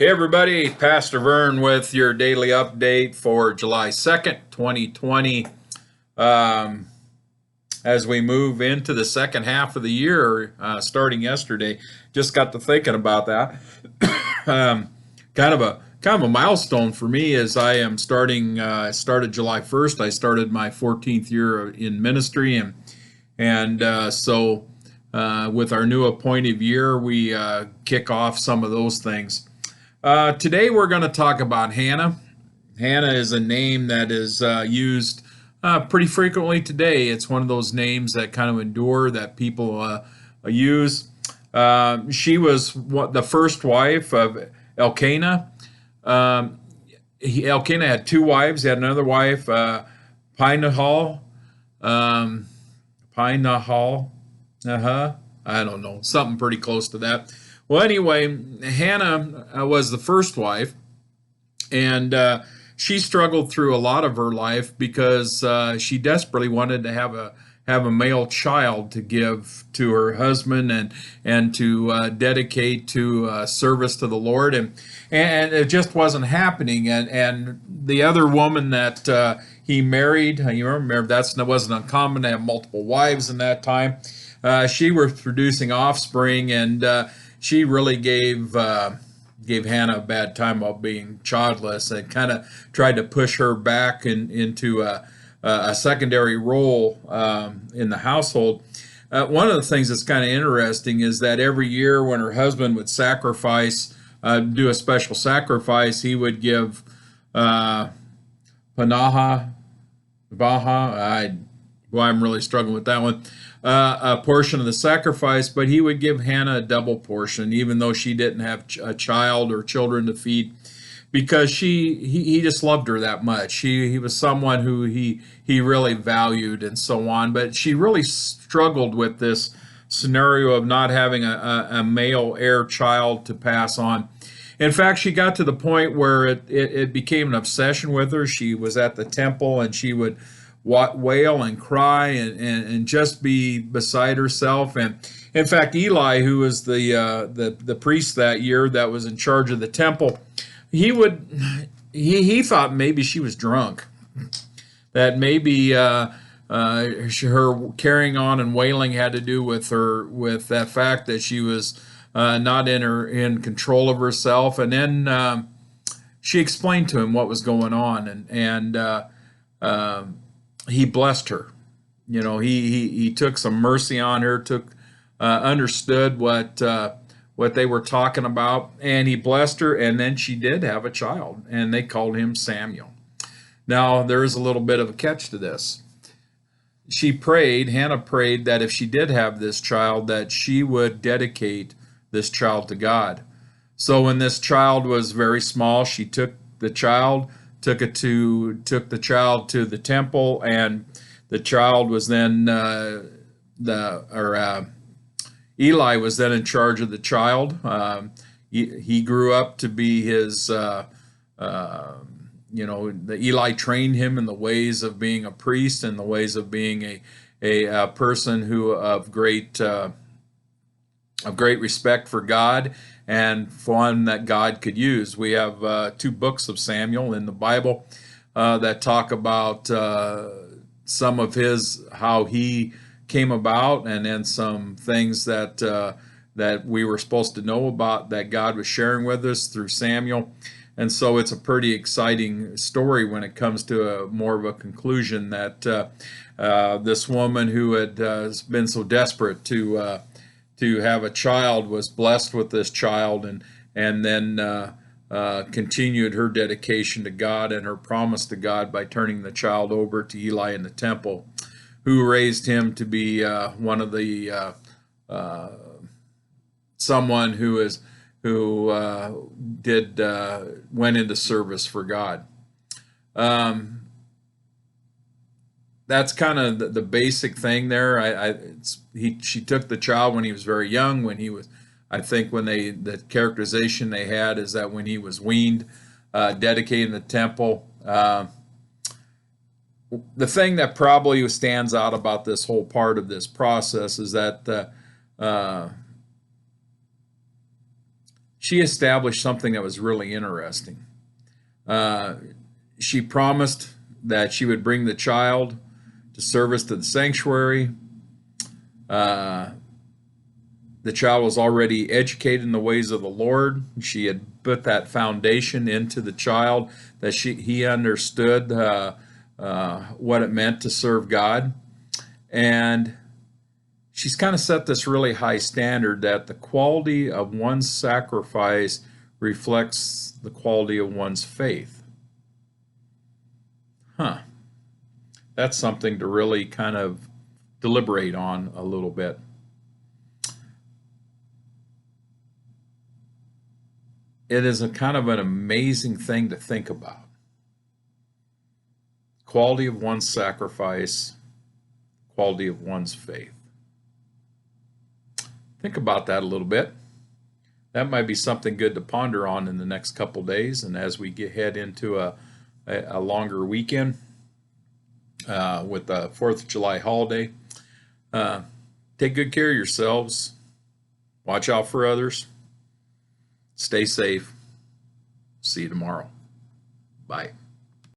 Hey everybody, Pastor Vern with your daily update for July 2nd, 2020. Um, as we move into the second half of the year, starting yesterday, just got to thinking about that. um, kind of a milestone for me as I am started July 1st. I started my 14th year in ministry, and with our new appointed year, we kick off some of those things. Today we're going to talk about Hannah. Hannah is a name that is used pretty frequently today. It's one of those names that kind of endure that people use. She was the first wife of Elkanah. Um, Elkanah had two wives. He had another wife, Pinahal. Um, Pinahal. I don't know, something pretty close to that. Well, anyway, Hannah was the first wife, and she struggled through a lot of her life because she desperately wanted to have a male child to give to her husband and to dedicate to service to the Lord, and it just wasn't happening. And the other woman that he married, you remember that wasn't uncommon to have multiple wives in that time. She was producing offspring, and she really gave Hannah a bad time about being childless, and kind of tried to push her back into a secondary role in the household. One of the things that's kind of interesting is that every year when her husband would do a special sacrifice, he would give uh, Panaha, Baha, I'm really struggling with that one, a portion of the sacrifice, but he would give Hannah a double portion, even though she didn't have a child or children to feed, because he just loved her that much. He was someone who he really valued and so on, but she really struggled with this scenario of not having a male heir child to pass on. In fact, she got to the point where it became an obsession with her. She was at the temple and she would wail and cry and just be beside herself. And in fact, Eli, who was the priest that year that was in charge of the temple, he would he thought maybe she was drunk, that maybe her carrying on and wailing had to do with that fact that she was not in control of herself. And then she explained to him what was going on, and he blessed her. He took some mercy on her, understood what they were talking about, and he blessed her. And then she did have a child, and they called him Samuel. Now there is a little bit of a catch to this. Hannah prayed that if she did have this child, that she would dedicate this child to God. So when this child was very small, she took the child, took the child to the temple, and the child was then Eli was then in charge of the child. He grew up to be Eli trained him in the ways of being a priest and the ways of being a person who of great respect for God, and one that God could use. We have two books of Samuel in the Bible that talk about some of how he came about, and then some things that we were supposed to know about that God was sharing with us through Samuel. And so it's a pretty exciting story when it comes to more of a conclusion that this woman who had been so desperate to have a child was blessed with this child, and then continued her dedication to God and her promise to God by turning the child over to Eli in the temple, who raised him to be one of the someone who went into service for God. That's kind of the basic thing there. She took the child when he was very young. I think the characterization they had is that when he was weaned, dedicated in the temple. The thing that probably stands out about this whole part of this process is that she established something that was really interesting. Uh, she promised that she would bring the child to service to the sanctuary. Uh, the child was already educated in the ways of the Lord. She had put that foundation into the child that he understood what it meant to serve God. And she's kind of set this really high standard that the quality of one's sacrifice reflects the quality of one's faith. Huh. That's something to really kind of deliberate on a little bit. It is a kind of an amazing thing to think about. Quality of one's sacrifice, quality of one's faith. Think about that a little bit. That might be something good to ponder on in the next couple days, and as we head into a longer weekend with the 4th of July holiday. Take good care of yourselves. Watch out for others. Stay safe. See you tomorrow. Bye.